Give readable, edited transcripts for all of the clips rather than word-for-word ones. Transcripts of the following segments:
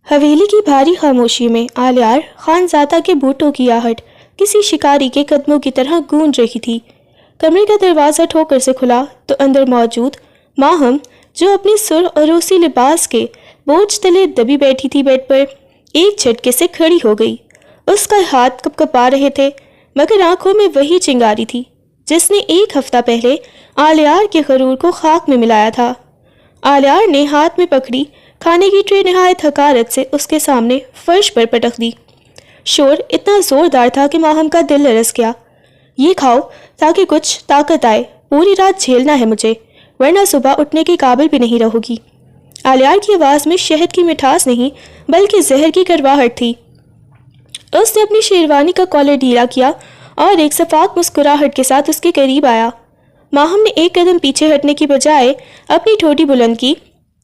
حویلی کی بھاری خاموشی میں آلیار خانزادہ کے بوٹوں کی آہٹ کسی شکاری کے قدموں کی طرح گونج رہی تھی۔ کمرے کا دروازہ ٹھوکر سے کھلا تو اندر موجود ماہم، جو اپنی سر اور روسی لباس کے بوجھ تلے دبی بیٹھی تھی بیڈ پر، ایک جھٹکے سے کھڑی ہو گئی۔ اس کا ہاتھ کپکپا رہے تھے، مگر آنکھوں میں وہی چنگاری تھی جس نے ایک ہفتہ پہلے آلیار کے غرور کو خاک میں ملایا تھا۔ آلیار نے ہاتھ میں پکڑی کھانے کی ٹرے نہایت حقارت سے اس کے سامنے فرش پر پٹک دی۔ شور اتنا زوردار تھا کہ ماہم کا دل لرز گیا۔ یہ کھاؤ تاکہ کچھ طاقت آئے، پوری رات جھیلنا ہے مجھے، ورنہ صبح اٹھنے کے قابل بھی نہیں رہو گی۔ آلیار کی آواز میں شہد کی مٹھاس نہیں بلکہ زہر کی کرواہٹ تھی۔ اس نے اپنی شیروانی کا کالر ڈھیلا کیا اور ایک شفاف مسکراہٹ کے ساتھ اس کے قریب آیا۔ ماہم نے ایک قدم پیچھے ہٹنے کی بجائے اپنی ٹھوٹی بلند کی۔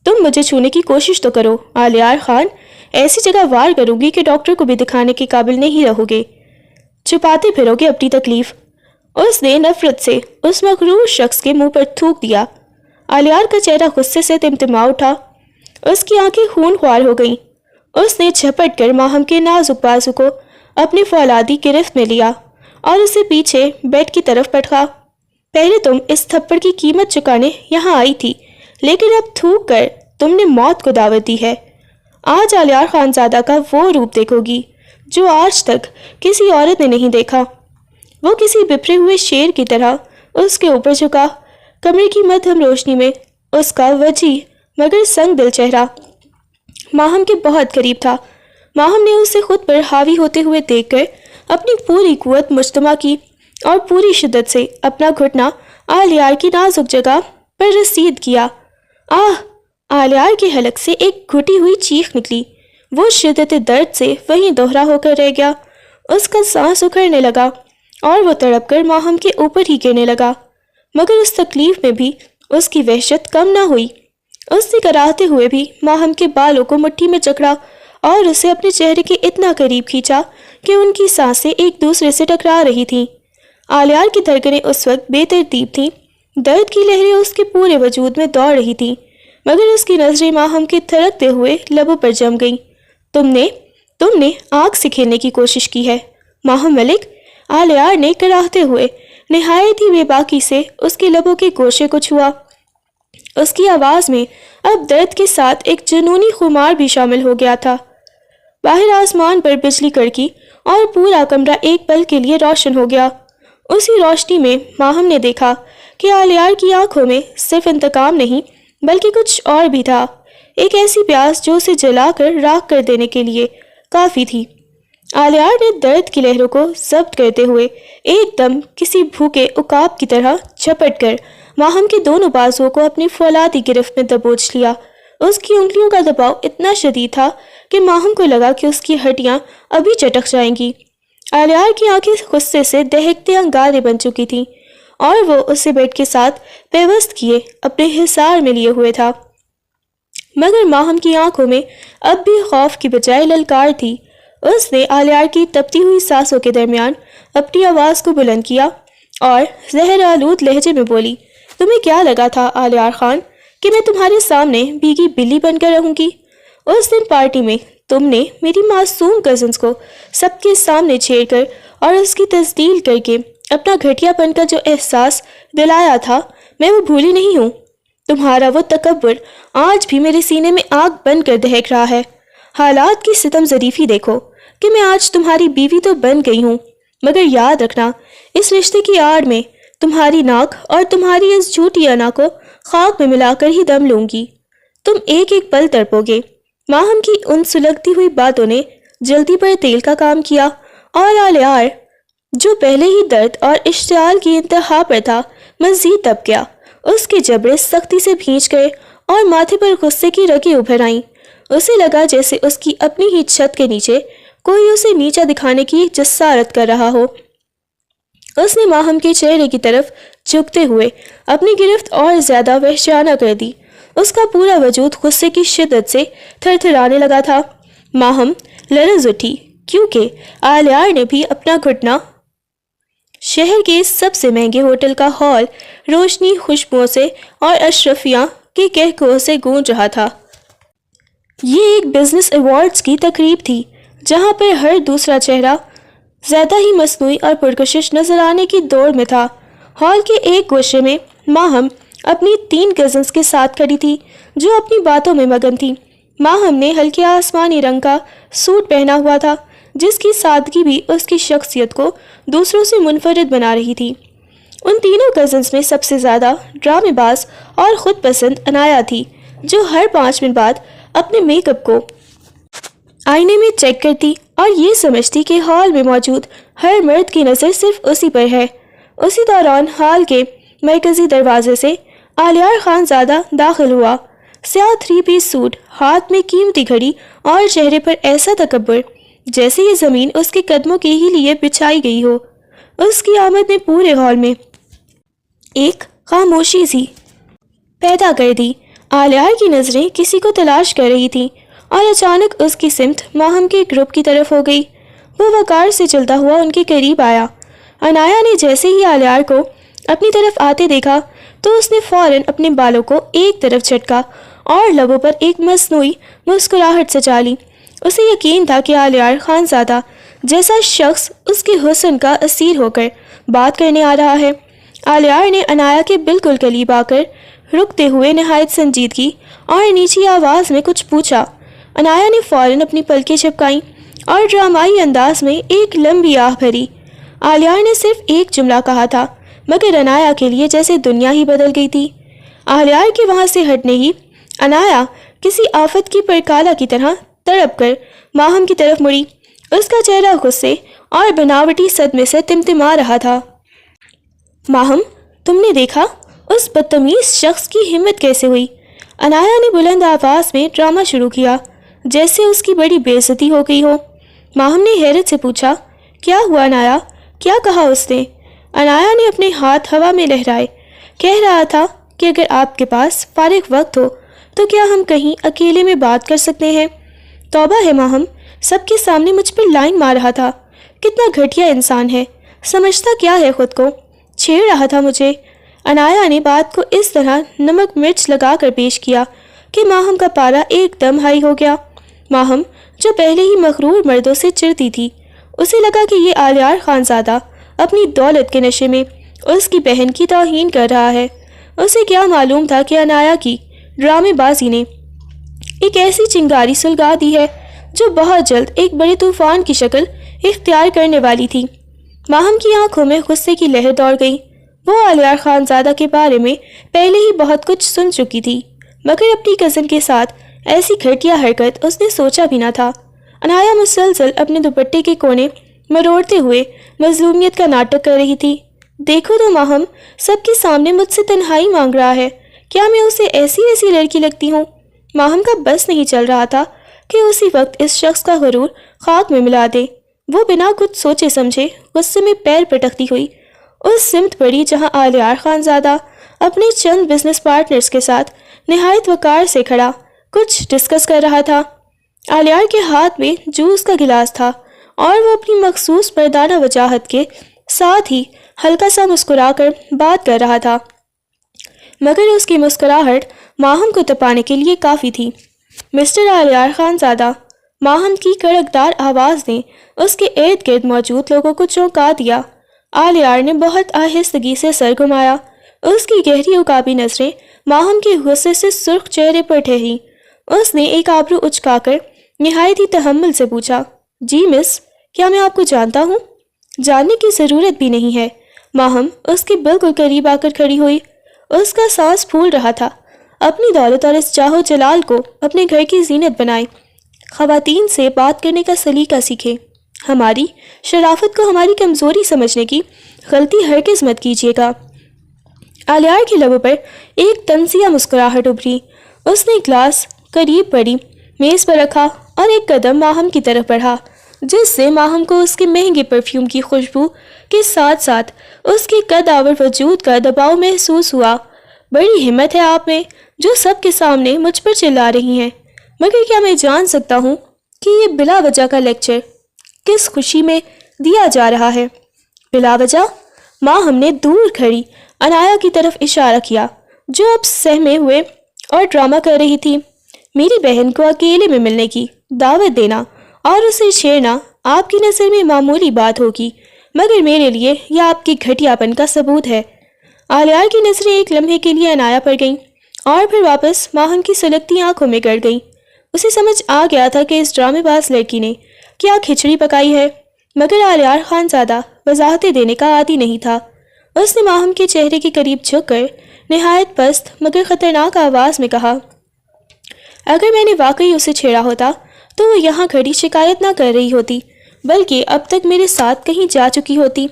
تم مجھے چھونے کی کوشش تو کرو آلیار خان، ایسی جگہ وار کروں گی کہ ڈاکٹر کو بھی دکھانے کے قابل نہیں رہو گے، چھپاتے پھرو گے اپنی تکلیف۔ اس نے نفرت سے اس مغرور شخص کے منہ پر تھوک دیا۔ آلیار کا چہرہ غصے سے تمتما اٹھا، اس کی آنکھیں خون خوار ہو گئیں۔ اس نے جھپٹ کر ماہم کے نازک بازو کو اپنی فولادی گرفت میں لیا اور اسے پیچھے بیڈ کی طرف پٹکا۔ پہلے تم اس تھپڑ کی قیمت چکانے یہاں آئی تھی، لیکن اب تھوک کر تم نے موت کو دعوت دی ہے۔ آج آلیار خانزادہ کا وہ روپ دیکھو گی جو آج تک کسی عورت نے نہیں دیکھا۔ وہ کسی بپھرے ہوئے شیر کی طرح اس کے اوپر جھکا، کمرے کی مدھم روشنی میں اس کا وجیح مگر سنگ دل چہرہ ماہم کے بہت قریب تھا۔ ماہم نے اسے خود پر حاوی ہوتے ہوئے دیکھ کر اپنی پوری قوت مجتمع کی اور پوری شدت سے اپنا گھٹنا آلیار کی نازک جگہ پر رسید کیا۔ آہ! آلیار کے حلق سے ایک گھٹی ہوئی چیخ نکلی۔ وہ شدت درد سے وہیں دوہرا ہو کر رہ گیا۔ اس کا سانس اکھڑنے لگا اور وہ تڑپ کر ماہم کے اوپر ہی گرنے لگا، مگر اس تکلیف میں بھی اس کی وحشت کم نہ ہوئی۔ اس نے کراہتے ہوئے بھی ماہم کے بالوں کو مٹھی میں جکڑا اور اسے اپنے چہرے کے اتنا قریب کھینچا کہ ان کی سانسیں ایک دوسرے سے ٹکرا رہی تھیں۔ آلیار کی دھڑکنیں اس وقت بے ترتیب تھیں، درد کی لہریں اس کے پورے وجود میں دوڑ رہی تھیں، مگر اس کی نظریں ماہم کے تھرکتے ہوئے لبوں پر جم گئیں۔ تم نے آگ سے کھیلنے کی کوشش کی ہے ماہم ملک، آلیار نے کراہتے ہوئے نہایت ہی بے باکی سے اس کے لبوں کے گوشے کو چھوا۔ اس کی آواز میں اب درد کے ساتھ ایک جنونی خمار بھی شامل ہو گیا تھا۔ باہر آسمان پر بجلی کڑکی اور پورا کمرہ ایک پل کے لیے روشن ہو گیا۔ اسی روشنی میں ماہم نے دیکھا کہ آلیار کی آنکھوں میں صرف انتقام نہیں بلکہ کچھ اور بھی تھا، ایک ایسی پیاس جو اسے جلا کر راکھ کر دینے کے لیے کافی تھی۔ آلیار نے درد کی لہروں کو ضبط کرتے ہوئے ایک دم کسی بھوکے عقاب کی طرح جھپٹ کر ماہم کے دونوں بازوؤں کو اپنی فولادی گرفت میں دبوچ لیا۔ اس کی انگلیوں کا دباؤ اتنا شدید تھا کہ ماہم کو لگا کہ اس کی ہڈیاں ابھی چٹک جائیں گی۔ آلیار کی آنکھیں غصے سے دہکتے انگارے بن چکی تھیں اور وہ اسے بیڈ کے ساتھ پیوست کیے اپنے حصار میں لیے ہوئے تھا، مگر ماہم کی آنکھوں میں اب بھی خوف کی بجائے للکار تھی۔ اس نے آلیار کی تپتی ہوئی سانسوں کے درمیان اپنی آواز کو بلند کیا اور زہر آلود لہجے میں بولی، تمہیں کیا لگا تھا آلیار خان کہ میں تمہارے سامنے بھیگی بلی بن کر رہوں گی؟ اس دن پارٹی میں تم نے میری معصوم کزنز کو سب کے سامنے چھیڑ کر اور اس کی تذلیل کر کے اپنا گھٹیا پن کا جو احساس دلایا تھا، میں وہ بھولی نہیں ہوں۔ تمہارا وہ تکبر آج بھی میرے سینے میں آگ بن کر دہک رہا ہے۔ حالات کی ستم ظریفی دیکھو کہ میں آج تمہاری بیوی تو بن گئی ہوں، مگر یاد رکھنا اس رشتے کی آڑ میں تمہاری ناک اور تمہاری اس جھوٹی انا کو خاک میں ملا کر ہی دم لوں گی۔ تم ایک ایک پل تڑپو گے۔ ماہم کی ان سلگتی ہوئی باتوں نے جلدی پر تیل کا کام کیا اور آلیار جو پہلے ہی درد اور اشتعال کی انتہا پر تھا مزید دب گیا۔ اس کے جبڑے سختی سے بھینچ گئے اور ماتھے پر غصے کی رگیں ابھر آئیں۔ اسے لگا جیسے اس کی اپنی ہی چھت کے نیچے کوئی اسے نیچا دکھانے کی جسارت کر رہا ہو۔ اس نے ماہم کے چہرے کی طرف جھکتے ہوئے اپنی گرفت اور زیادہ وحشیانہ کر دی۔ اس کا پورا وجود غصے کی شدت سے تھر تھرانے لگا تھا۔ ماہم لرز اٹھی کیونکہ آلیار نے بھی اپنا گھٹنا شہر کے سب سے مہنگے ہوٹل کا ہال روشنی، خوشبوؤں سے اور اشرفیاں کے کہکہوں سے گونج رہا تھا۔ یہ ایک بزنس ایوارڈز کی تقریب تھی جہاں پر ہر دوسرا چہرہ زیادہ ہی مصنوعی اور پرکشش نظر آنے کی دوڑ میں تھا۔ ہال کے ایک گوشے میں ماہم اپنی 3 کزنز کے ساتھ کھڑی تھی جو اپنی باتوں میں مگن تھی۔ ماہم نے ہلکے آسمانی رنگ کا سوٹ پہنا ہوا تھا جس کی سادگی بھی اس کی شخصیت کو دوسروں سے منفرد بنا رہی تھی۔ ان تینوں کزنز میں سب سے زیادہ ڈرامے باز اور خود پسند عنایا تھی جو ہر 5 منٹ بعد اپنے میک اپ کو آئینے میں چیک کرتی اور یہ سمجھتی کہ ہال میں موجود ہر مرد کی نظر صرف اسی پر ہے۔ اسی دوران ہال کے مرکزی دروازے سے آلیار خان زادہ داخل ہوا، سیاہ 3 پیس سوٹ، ہاتھ میں قیمتی گھڑی اور چہرے پر ایسا تکبر جیسے یہ زمین اس کے قدموں کے ہی لیے بچھائی گئی ہو۔ اس کی آمد نے پورے ہال میں ایک خاموشی سی پیدا کر دی۔ آلیار کی نظریں کسی کو تلاش کر رہی تھیں اور اچانک اس کی سمت ماہم کے گروپ کی طرف ہو گئی۔ وہ وقار سے چلتا ہوا ان کے قریب آیا۔ عنایا نے جیسے ہی آلیار کو اپنی طرف آتے دیکھا تو اس نے فوراً اپنے بالوں کو ایک طرف جھٹکا اور لبوں پر ایک مصنوعی مسکراہٹ سجا لی۔ اسے یقین تھا کہ آلیار خان زادہ جیسا شخص اس کے حسن کا اسیر ہو کر بات کرنے آ رہا ہے۔ آلیار نے عنایا کے بالکل قریب آ کر رکتے ہوئے نہایت سنجیدگی اور نیچی آواز میں کچھ پوچھا۔ عنایا نے فوراً اپنی پلکیں جھپکائیں اور ڈرامائی انداز میں ایک لمبی آہ بھری۔ آلیار نے صرف ایک جملہ کہا تھا مگر عنایا کے لیے جیسے دنیا ہی بدل گئی تھی۔ آلیار کے وہاں سے ہٹنے ہی عنایا کسی آفت کی پرکالہ کی طرح تڑپ کر ماہم کی طرف مڑی۔ اس کا چہرہ غصے اور بناوٹی صدمے سے تمتما رہا تھا۔ ماہم، تم نے دیکھا اس بدتمیز شخص کی ہمت کیسے ہوئی؟ عنایا نے بلند آواز میں ڈرامہ شروع کیا جیسے اس کی بڑی بے عزتی ہو گئی ہو۔ ماہم نے حیرت سے پوچھا، کیا ہوا عنایا؟ کیا کہا اس نے؟ عنایا نے اپنے ہاتھ ہوا میں لہرائے، کہہ رہا تھا کہ اگر آپ کے پاس فارغ وقت ہو تو کیا ہم کہیں اکیلے میں بات کر سکتے ہیں؟ توبہ ہے ماہم، سب کے سامنے مجھ پر لائن مار رہا تھا۔ کتنا گھٹیا انسان ہے، سمجھتا کیا ہے خود کو، چھیڑ رہا تھا مجھے۔ عنایا نے بات کو اس طرح نمک مرچ لگا کر پیش کیا کہ ماہم کا پارا ایک دم ہائی ہو گیا۔ ماہم جو پہلے ہی مغرور مردوں سے چڑتی تھی، اسے لگا کہ یہ آلیار خان زادہ اپنی دولت کے نشے میں اس کی بہن کی توہین کر رہا ہے۔ اسے کیا معلوم تھا کہ عنایا کی ڈرامے بازی نے ایک ایسی چنگاری سلگا دی ہے جو بہت جلد ایک بڑے طوفان کی شکل اختیار کرنے والی تھی۔ ماہم کی آنکھوں میں غصے کی لہر دوڑ گئی۔ وہ آلیار خان زادہ کے بارے میں پہلے ہی بہت کچھ سن چکی تھی مگر اپنی کزن کے ساتھ ایسی گھٹیا حرکت اس نے سوچا بھی نہ تھا۔ عنایا مسلسل اپنے دوپٹے کے کونے مروڑتے ہوئے مظلومیت کا ناٹک کر رہی تھی۔ دیکھو تو ماہم سب کے سامنے مجھ سے تنہائی مانگ رہا ہے، کیا میں اسے ایسی لڑکی لگتی ہوں؟ ماہم کا بس نہیں چل رہا تھا کہ اسی وقت اس شخص کا غرور خاک میں ملا دے۔ وہ بنا کچھ سوچے سمجھے غصے میں پیر پٹکتی ہوئی اس سمت بڑھی جہاں آلیار خان زادہ اپنے چند بزنس پارٹنرز کے ساتھ نہایت وقار سے کھڑا کچھ ڈسکس کر رہا تھا۔ آلیار کے ہاتھ میں جوس کا گلاس تھا اور وہ اپنی مخصوص مردانہ وجاہت کے ساتھ ہی ہلکا سا مسکرا کر بات کر رہا تھا مگر اس کی مسکراہٹ ماہم کو تپانے کے لیے کافی تھی۔ مسٹر آلیار خان زادہ، ماہم کی کڑکدار آواز نے اس کے ارد گرد موجود لوگوں کو چونکا دیا۔ آلیار نے بہت آہستگی سے سر گھمایا۔ اس کی گہری عقابی نظریں ماہم کے غصے سے سرخ چہرے پر ٹھہری۔ اس نے ایک آبرو اچکا کر نہایت ہی تحمل سے پوچھا، جی مس، کیا میں آپ کو جانتا ہوں؟ جاننے کی ضرورت بھی نہیں ہے۔ ماہم اس کے بالکل قریب آ کر کھڑی ہوئی۔ اس کا سانس پھول رہا تھا۔ اپنی دولت اور اس جاہ و جلال کو اپنے گھر کی زینت بنائے۔ خواتین سے بات کرنے کا سلیقہ سیکھے۔ ہماری شرافت کو ہماری کمزوری سمجھنے کی غلطی ہرگز مت کیجیے گا۔ آلیار کے لبوں پر ایک طنزیہ مسکراہٹ ابھری۔ اس نے گلاس قریب پڑی میز پر رکھا اور ایک قدم ماہم کی طرف بڑھا جس سے ماہم کو اس کے مہنگے پرفیوم کی خوشبو کے ساتھ ساتھ اس کے قد آور وجود کا دباؤ محسوس ہوا۔ بڑی ہمت ہے آپ میں جو سب کے سامنے مجھ پر چلا رہی ہیں، مگر کیا میں جان سکتا ہوں کہ یہ بلا وجہ کا لیکچر کس خوشی میں دیا جا رہا ہے؟ بلا وجہ؟ ماہم نے دور کھڑی عنایا کی طرف اشارہ کیا جو اب سہمے ہوئے اور ڈرامہ کر رہی تھی۔ میری بہن کو اکیلے میں ملنے کی دعوت دینا اور اسے چھیڑنا آپ کی نظر میں معمولی بات ہوگی، مگر میرے لیے یہ آپ کی گھٹیا پن کا ثبوت ہے۔ آلیار کی نظریں ایک لمحے کے لیے عنایا پر گئیں اور پھر واپس ماہم کی سلگتی آنکھوں میں گڑ گئیں۔ اسے سمجھ آ گیا تھا کہ اس ڈرامے باز لڑکی نے کیا کھچڑی پکائی ہے، مگر آلیار خانزادہ وضاحتیں دینے کا عادی نہیں تھا۔ اس نے ماہم کے چہرے کے قریب جھک کر نہایت پست مگر خطرناک آواز میں کہا، اگر میں نے واقعی اسے چھیڑا ہوتا تو وہ یہاں کھڑی شکایت نہ کر رہی ہوتی، بلکہ اب تک میرے ساتھ کہیں جا چکی ہوتی۔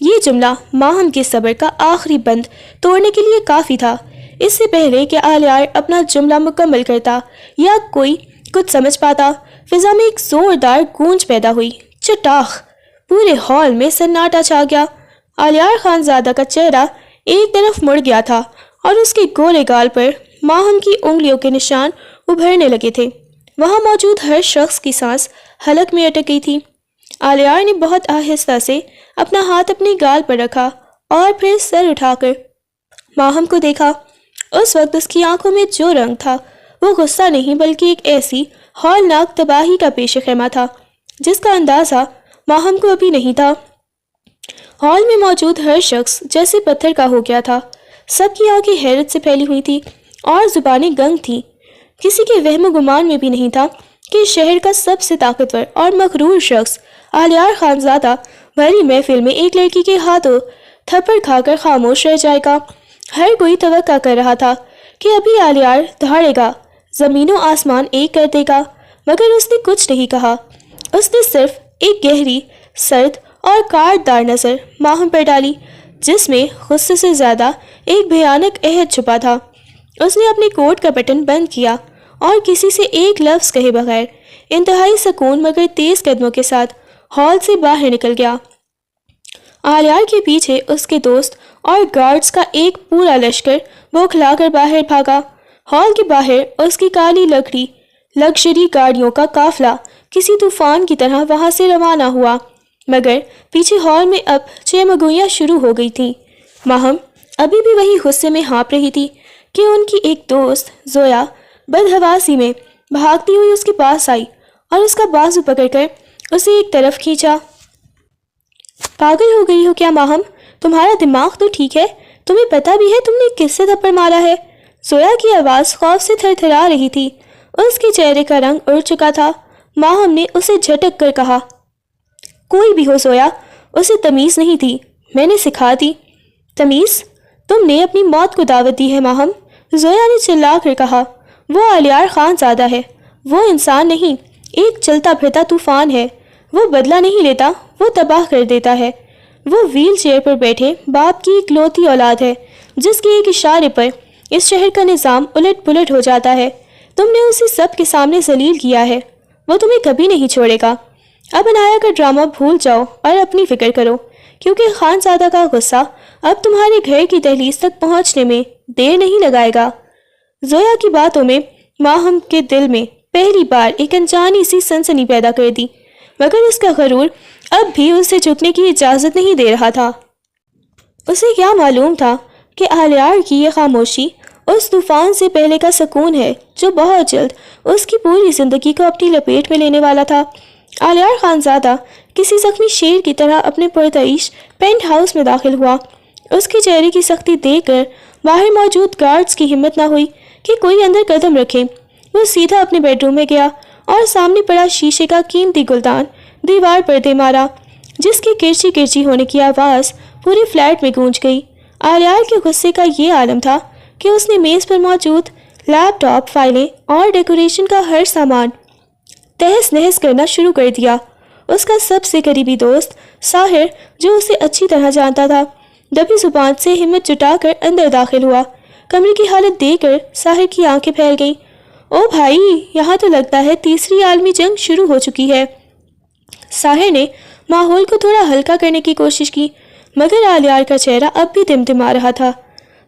یہ جملہ ماہم کے صبر کا آخری بند توڑنے کے لیے کافی تھا۔ اس سے پہلے کہ آلیار اپنا جملہ مکمل کرتا یا کوئی کچھ سمجھ پاتا، فضا میں ایک زوردار گونج پیدا ہوئی۔ چٹاخ! پورے ہال میں سناٹا چھا گیا۔ آلیار خانزادہ کا چہرہ ایک طرف مڑ گیا تھا اور اس کے گولے گال پر ماہم کی انگلیوں کے نشان ابھرنے لگے تھے۔ وہاں موجود ہر شخص کی سانس حلق میں اٹک گئی تھی۔ آلیار نے بہت آہستہ سے اپنا ہاتھ اپنے گال پر رکھا اور پھر سر اٹھا کر ماہم کو دیکھا۔ اس وقت اس کی آنکھوں میں جو رنگ تھا وہ غصہ نہیں بلکہ ایک ایسی ہولناک تباہی کا پیش خیمہ تھا جس کا اندازہ ماہم کو ابھی نہیں تھا۔ ہال میں موجود ہر شخص جیسے پتھر کا ہو گیا تھا۔ سب کی آنکھیں حیرت سے پھیلی ہوئی تھی اور زبانیں گنگ تھیں۔ کسی کے وہم و گمان میں بھی نہیں تھا کہ شہر کا سب سے طاقتور اور مغرور شخص آلیار خانزادہ بھری محفل میں ایک لڑکی کے ہاتھوں تھپڑ کھا کر خاموش رہ جائے گا۔ ہر کوئی توقع کر رہا تھا کہ ابھی آلیار دھاڑے گا، زمین و آسمان ایک کر دے گا، مگر اس نے کچھ نہیں کہا۔ اس نے صرف ایک گہری، سرد اور کاٹدار نظر ماہم پر ڈالی جس میں غصے سے زیادہ ایک بھیانک عہد چھپا تھا۔ اس نے اپنے کوٹ کا بٹن بند کیا اور کسی سے ایک لفظ کہے بغیر انتہائی سکون مگر تیز قدموں کے ساتھ ہال سے باہر نکل گیا۔ آلیار کے پیچھے اس کے دوست اور گارڈز کا ایک پورا لشکر بوکھلا کر باہر بھاگا۔ ہال کے باہر اس کی کالی لگژری گاڑیوں کا قافلہ کسی طوفان کی طرح وہاں سے روانہ ہوا، مگر پیچھے ہال میں اب چیمگوئیاں شروع ہو گئی تھیں۔ ماہم ابھی بھی وہی غصے میں ہانپ رہی تھی کہ ان کی ایک دوست زویا بدحواسی میں بھاگتی ہوئی اس کے پاس آئی اور اس کا بازو پکڑ کر اسے ایک طرف کھینچا۔ پاگل ہو گئی ہو کیا ماہم؟ تمہارا دماغ تو ٹھیک ہے؟ تمہیں پتہ بھی ہے تم نے کس سے تھپڑ مارا ہے؟ زویا کی آواز خوف سے تھر تھرا رہی تھی۔ اس کے چہرے کا رنگ اڑ چکا تھا۔ ماہم نے اسے جھٹک کر کہا، کوئی بھی ہو زویا، اسے تمیز نہیں تھی، میں نے سکھا دی۔ تمیز؟ تم نے اپنی موت کو دعوت دی ہے ماہم، زویا نے چلا کر کہا۔ وہ آلیار خانزادہ ہے، وہ انسان نہیں، ایک چلتا پھرتا طوفان ہے۔ وہ بدلہ نہیں لیتا، وہ تباہ کر دیتا ہے۔ وہ ویل چیئر پر بیٹھے باپ کی اکلوتی اولاد ہے جس کے ایک اشارے پر اس شہر کا نظام الٹ پلٹ ہو جاتا ہے۔ تم نے اسے سب کے سامنے ذلیل کیا ہے، وہ تمہیں کبھی نہیں چھوڑے گا۔ اب انایا کا ڈرامہ بھول جاؤ اور اپنی فکر کرو، کیونکہ خانزادہ کا غصہ اب تمہارے گھر کی دہلیز تک پہنچنے میں دیر نہیں لگائے گا۔ زویا کی باتوں میں ماہم کے دل میں پہلی بار ایک انجانی سی سنسنی پیدا کر دی، مگر اس کا غرور اب بھی اسے جھکنے کی اجازت نہیں دے رہا تھا۔ اسے کیا معلوم تھا کہ آلیار کی یہ خاموشی اس طوفان سے پہلے کا سکون ہے جو بہت جلد اس کی پوری زندگی کو اپنی لپیٹ میں لینے والا تھا۔ آلیار خانزادہ کسی زخمی شیر کی طرح اپنے پرتعیش پینٹ ہاؤس میں داخل ہوا۔ اس کے چہرے کی سختی دیکھ کر باہر موجود گارڈز کی ہمت نہ ہوئی کہ کوئی اندر قدم رکھے۔ وہ سیدھا اپنے بیڈ روم میں گیا اور سامنے پڑا شیشے کا قیمتی گلدان دیوار پر دے مارا، جس کے کرچی کرچی ہونے کی آواز پورے فلیٹ میں گونج گئی۔ آلیار کے غصے کا یہ عالم تھا کہ اس نے میز پر موجود لیپ ٹاپ، فائلیں اور ڈیکوریشن کا ہر سامان تہس نہس کرنا شروع کر دیا۔ اس کا سب سے قریبی دوست ساحر، جو اسے اچھی طرح جانتا تھا، دبی زبان سے ہمت جٹا کر اندر داخل ہوا۔ کمرے کی حالت دیکھ کر ساحر کی آنکھیں پھیل گئیں۔ او بھائی، یہاں تو لگتا ہے تیسری عالمی جنگ شروع ہو چکی ہے۔ ساحر نے ماحول کو تھوڑا ہلکا کرنے کی کوشش کی، مگر آلیار کا چہرہ اب بھی تمتما رہا تھا۔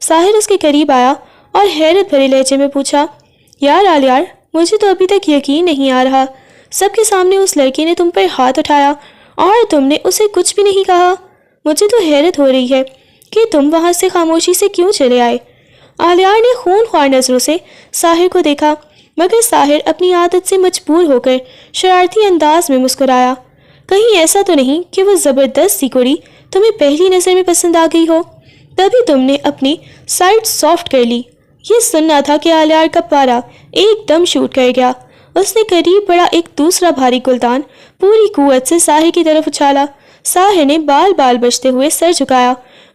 ساحر اس کے قریب آیا اور حیرت بھرے لہجے میں پوچھا، یار آلیار، مجھے تو ابھی تک یقین نہیں آ رہا، سب کے سامنے اس لڑکی نے تم پر ہاتھ اٹھایا اور تم نے اسے کچھ بھی نہیں کہا۔ مجھے تو حیرت ہو رہی ہے کہ تم وہاں سے خاموشی سے کیوں چلے آئے۔ آلیار نے خون خوار نظروں سے ساحر کو دیکھا۔ مگر ساحر اپنی عادت سے مجبور ہو کر شرارتی انداز میں مسکرایا۔ کہیں ایسا تو نہیں کہ وہ زبردست سی کڑی تمہیں پہلی نظر میں پسند آ گئی ہو، تبھی تم نے اپنی سائڈ سافٹ کر لی۔ یہ سننا تھا کہ آلیار کا پارا ایک دم شوٹ کر گیا۔ اس نے قریب بڑا ایک دوسرا بھاری گلدان پوری قوت سے ساحر کی طرف اچھالا۔ ساحر نے بال بال بجتے ہوئے سر جھکایا۔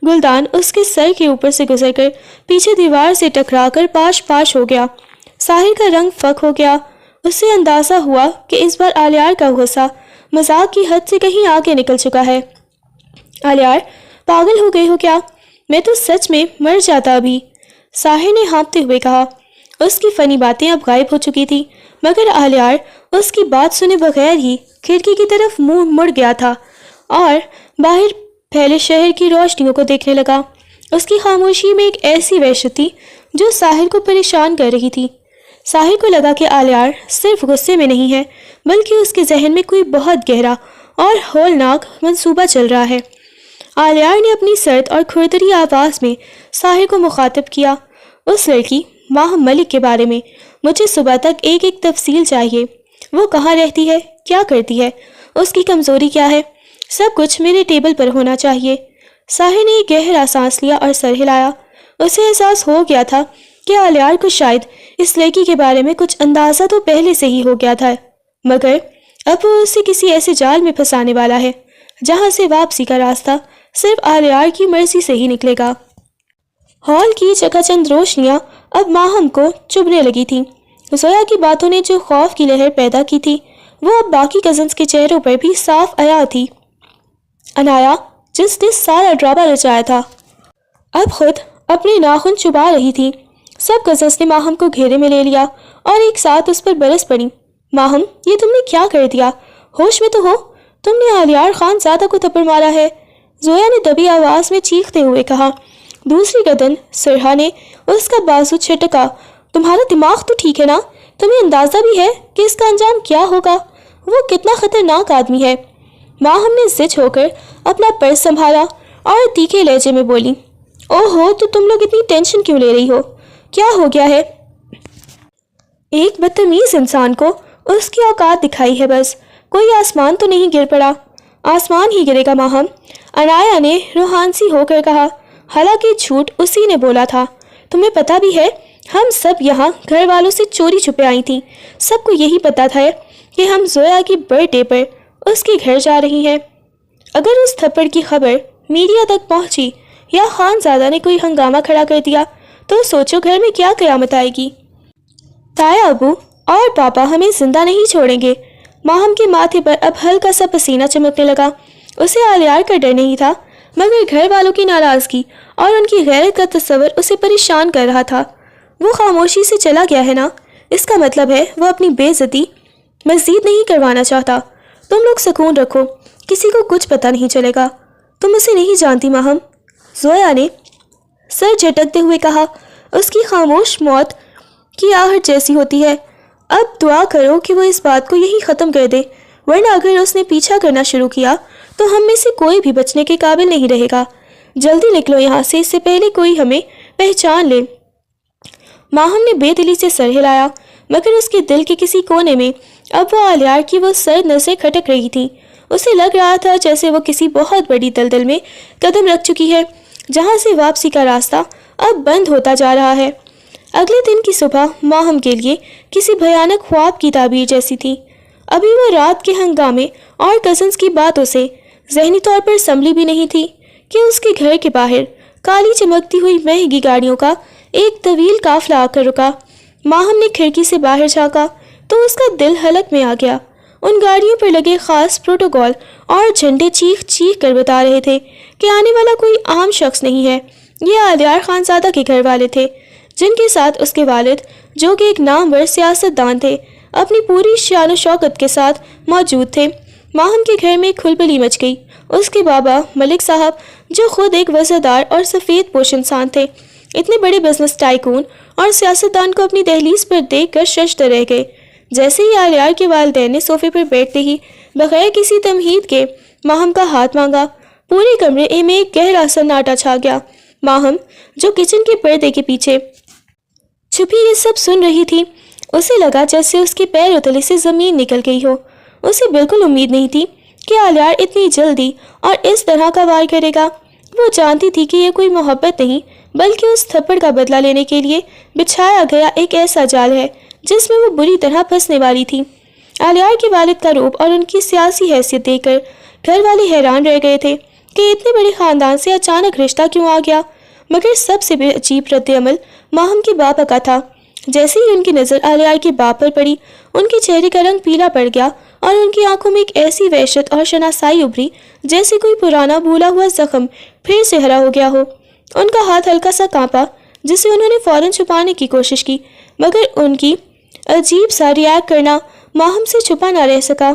گلدان اس کے سر کے اوپر سے گزر کر پیچھے دیوار سے ٹکرا کر پاش پاش ہو گیا۔ ساحر کا رنگ فک ہو گیا۔ اسے اندازہ ہوا کہ اس بار آلیار کا غصہ مذاق کی حد سے کہیں آگے نکل چکا ہے۔ آلیار، پاگل ہو گئی ہو کیا؟ میں تو سچ میں مر جاتا ابھی، ساحر نے ہانپتے ہوئے کہا۔ اس کی فنی باتیں اب غائب ہو چکی تھی، مگر آلیار اس کی بات سنے بغیر ہی کھڑکی کی طرف منہ مڑ گیا تھا اور باہر پھیلے شہر کی روشنیوں کو دیکھنے لگا۔ اس کی خاموشی میں ایک ایسی وحشت تھی جو ساحر کو پریشان کر رہی تھی۔ ساحر کو لگا کہ آلیار صرف غصے میں نہیں ہے، بلکہ اس کے ذہن میں کوئی بہت گہرا اور ہولناک منصوبہ چل رہا ہے۔ آلیار نے اپنی سرد اور کھردری آواز میں ساحر کو مخاطب کیا۔ اس لڑکی ماہم ملک کے بارے میں مجھے صبح تک ایک ایک تفصیل چاہیے۔ وہ کہاں رہتی ہے، کیا کرتی ہے، اس کی کمزوری کیا ہے، سب کچھ میرے ٹیبل پر ہونا چاہیے۔ ساحر نے ایک گہرا سانس لیا اور سر ہلایا۔ اسے احساس ہو گیا تھا کہ آلیار کو شاید اس لڑکی کے بارے میں کچھ اندازہ تو پہلے سے ہی ہو گیا تھا، مگر اب وہ اسے کسی ایسے جال میں پھنسانے والا ہے جہاں سے واپسی کا راستہ صرف آلیار کی مرضی سے ہی نکلے گا۔ ہال کی چکا چند روشنیاں اب ماہم کو چبھنے لگی تھیں۔ زویا کی باتوں نے جو خوف کی لہر پیدا کی تھی وہ اب باقی کزنس کے چہروں پر بھی صاف عیاں تھی۔ انایا، جس نے سارا ڈرامہ رچایا تھا، اب خود اپنے ناخن چبا رہی تھی۔ سب کزنس نے ماہم کو گھیرے میں لے لیا اور ایک ساتھ اس پر برس پڑی۔ ماہم، یہ تم نے کیا کر دیا؟ ہوش میں تو ہو؟ تم نے آلیار خان زادہ کو تھپڑ مارا ہے، زویا نے دبی آواز میں چیختے ہوئے کہا۔ دوسری گردن سرحا نے اس کا بازو چھٹکا۔ تمہارا دماغ تو ٹھیک ہے نا؟ تمہیں اندازہ بھی ہے کہ اس کا انجام کیا ہوگا؟ وہ کتنا خطرناک آدمی ہے۔ ماہم نے زچ ہو کر اپنا پرس سنبھالا اور تیکھے لہجے میں بولی، اوہو، تو تم لوگ اتنی ٹینشن کیوں لے رہی ہو؟ کیا ہو گیا ہے؟ ایک بدتمیز انسان کو اس کی اوقات دکھائی ہے، بس کوئی آسمان تو نہیں گر پڑا۔ آسمان ہی گرے گا ماہم، انایا نے روحانسی ہو کر کہا۔ حالانکہ جھوٹ اسی نے بولا تھا۔ تمہیں پتہ بھی ہے ہم سب یہاں گھر والوں سے چوری چھپے آئی تھیں۔ سب کو یہی پتہ تھا کہ ہم زویا کی برتھ ڈے پر اس کے گھر جا رہی ہیں۔ اگر اس تھپڑ کی خبر میڈیا تک پہنچی یا خان زادہ نے کوئی ہنگامہ کھڑا کر دیا تو سوچو گھر میں کیا قیامت آئے گی۔ تایا ابو اور پاپا ہمیں زندہ نہیں چھوڑیں گے۔ ماہم کے ماتھے پر اب ہلکا سا پسینہ چمکنے لگا۔ اسے آلیار کا ڈر نہیں تھا، مگر گھر والوں کی ناراضگی اور ان کی غیرت کا تصور اسے پریشان کر رہا تھا۔ وہ خاموشی سے چلا گیا ہے نا، اس کا مطلب ہے وہ اپنی بے عزتی مزید نہیں کروانا چاہتا۔ تم لوگ سکون رکھو، کسی کو کچھ پتہ نہیں چلے گا۔ تم اسے نہیں جانتی ماہم، زویا نے سر جھٹکتے ہوئے کہا۔ اس کی خاموش موت کی آہٹ جیسی ہوتی ہے۔ اب دعا کرو کہ وہ اس بات کو یہی ختم کر دے، ورنہ اگر اس نے پیچھا کرنا شروع کیا تو ہم میں سے کوئی بھی بچنے کے قابل نہیں رہے گا۔ جلدی نکلو یہاں سے، اس سے پہلے کوئی ہمیں پہچان لے۔ ماہم نے بے دلی سے سر ہلایا، مگر اس کے دل کے کسی کونے میں اب وہ آلیار کی وہ سرد نظریں کھٹک رہی تھیں۔ اسے لگ رہا تھا جیسے وہ کسی بہت بڑی دلدل میں قدم رکھ چکی ہے جہاں سے واپسی کا راستہ اب بند ہوتا جا رہا ہے۔ اگلے دن کی صبح ماہم کے لیے کسی بھیانک خواب کی تعبیر جیسی تھی۔ ابھی وہ رات کے ہنگامے اور کزنس کی باتوں سے ذہنی طور پر سنبھلی بھی نہیں تھی کہ اس کے گھر کے باہر کالی چمکتی ہوئی مہنگی گاڑیوں کا ایک طویل قافلہ آ کر رکا۔ ماہم نے کھڑکی سے باہر جھانکا تو اس کا دل حلق میں آ گیا۔ ان گاڑیوں پر لگے خاص پروٹوکول اور جھنڈے چیخ چیخ کر بتا رہے تھے کہ آنے والا کوئی عام شخص نہیں ہے، یہ آلیار خان زادہ کے گھر والے تھے، جن کے ساتھ اس کے والد، جو کہ ایک نامور سیاست دان تھے، اپنی پوری شان و شوکت کے ساتھ موجود تھے۔ ماہم کے گھر میں کھلبلی مچ گئی۔ اس کے بابا ملک صاحب، جو خود ایک وزردار اور سفید پوش انسان تھے، اتنے بڑے بزنس ٹائکون اور سیاستدان کو اپنی دہلیز پر دیکھ کر ششدر رہ گئے۔ جیسے ہی آلیار کے والدین نے صوفے پر بیٹھتے ہی بغیر کسی تمہید کے ماہم کا ہاتھ مانگا، پورے کمرے میں ایک گہرا سناٹا چھا گیا۔ ماہم، جو کچن کے پردے کے پیچھے چھپی یہ سب سن رہی تھی، اسے لگا جیسے اس کے پیروں تلے سے زمین نکل گئی ہو۔ اسے بالکل امید نہیں تھی کہ آلیار اتنی جلدی اور اس طرح کا وار کرے گا۔ وہ جانتی تھی کہ یہ کوئی محبت نہیں بلکہ اس تھپڑ کا بدلہ لینے کے لیے بچھایا گیا ایک ایسا جال ہے جس میں وہ بری طرح پھنسنے والی تھی۔ آلیار کے والد کا روپ اور ان کی سیاسی حیثیت دیکھ کر گھر والے حیران رہ گئے تھے کہ اتنے بڑے خاندان سے اچانک رشتہ کیوں آ گیا، مگر سب سے عجیب رد عمل ماہم کے باپ کا تھا۔ جیسے ہی ان کی نظر آلیار کے باپ پر پڑی، ان کے چہرے کا رنگ پیلا پڑ گیا اور ان کی آنکھوں میں ایک ایسی وحشت اور شناسائی ابھری جیسے کوئی پرانا بھولا ہوا زخم پھر سے ہرا ہو گیا ہو۔ ان کا ہاتھ ہلکا سا کانپا جسے انہوں نے فوراً چھپانے کی کوشش کی، مگر ان کی عجیب سا ریاکٹ کرنا ماہم سے چھپا نہ رہ سکا۔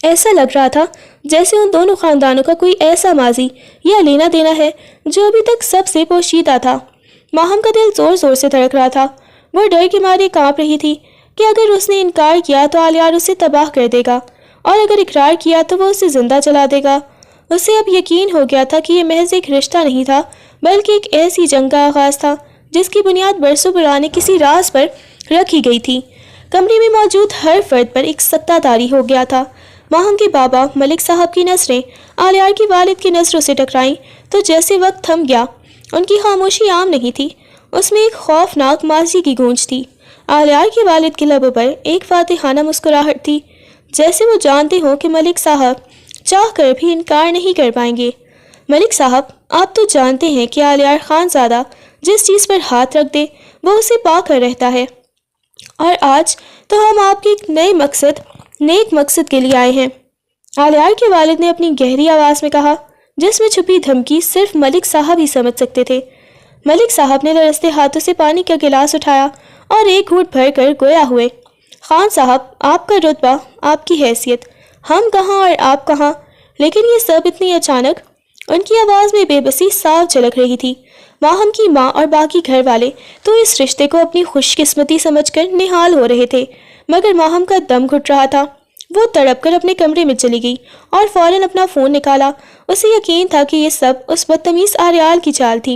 ایسا لگ رہا تھا جیسے ان دونوں خاندانوں کا کوئی ایسا ماضی یا لینا دینا ہے جو ابھی تک سب سے پوشیدہ تھا۔ ماہم کا دل زور زور سے دھڑک رہا تھا۔ وہ ڈر کے مارے کانپ رہی تھی کہ اگر اس نے انکار کیا تو آلیار اسے تباہ کر دے گا، اور اگر اقرار کیا تو وہ اسے زندہ جلا دے گا۔ اسے اب یقین ہو گیا تھا کہ یہ محض ایک رشتہ نہیں تھا بلکہ ایک ایسی جنگ کا آغاز تھا جس کی بنیاد برسوں پرانے کسی راز پر رکھی گئی تھی۔ کمرے میں موجود ہر فرد پر ایک سکتہ طاری ہو گیا تھا۔ ماہم کے بابا ملک صاحب کی نظریں آلیار کے والد کی نظروں سے ٹکرائیں تو جیسے وقت تھم گیا۔ ان کی خاموشی عام نہیں تھی، اس میں ایک خوفناک ماضی کی گونج تھی۔ آلیار کے والد کے لبوں پر ایک فاتحانہ مسکراہٹ تھی، جیسے وہ جانتے ہوں کہ ملک صاحب چاہ کر بھی انکار نہیں کر پائیں گے۔ ملک صاحب، آپ تو جانتے ہیں کہ آلیار خان زادہ جس چیز پر ہاتھ رکھ دے وہ اسے پا کر رہتا ہے، اور آج تو ہم آپ کے ایک نیک مقصد کے لیے آئے ہیں۔ آلیار کے والد نے اپنی گہری آواز میں کہا، جس میں چھپی دھمکی صرف ملک صاحب ہی سمجھ سکتے تھے۔ ملک صاحب نے لرزتے ہاتھوں سے پانی کا گلاس اٹھایا اور ایک گھونٹ بھر کر گویا ہوئے، خان صاحب، آپ کا رتبہ، آپ کی حیثیت، ہم کہاں اور آپ کہاں، لیکن یہ سب اتنی اچانک۔ ان کی آواز میں بے بسی صاف جھلک رہی تھی۔ ماہم کی ماں اور باقی گھر والے تو اس رشتے کو اپنی خوش قسمتی سمجھ کر نہال ہو رہے تھے، مگر ماہم کا دم گھٹ رہا تھا۔ وہ تڑپ کر اپنے کمرے میں چلی گئی اور فوراً اپنا فون نکالا۔ اسے یقین تھا کہ یہ سب اس بدتمیز آلیار کی چال تھی۔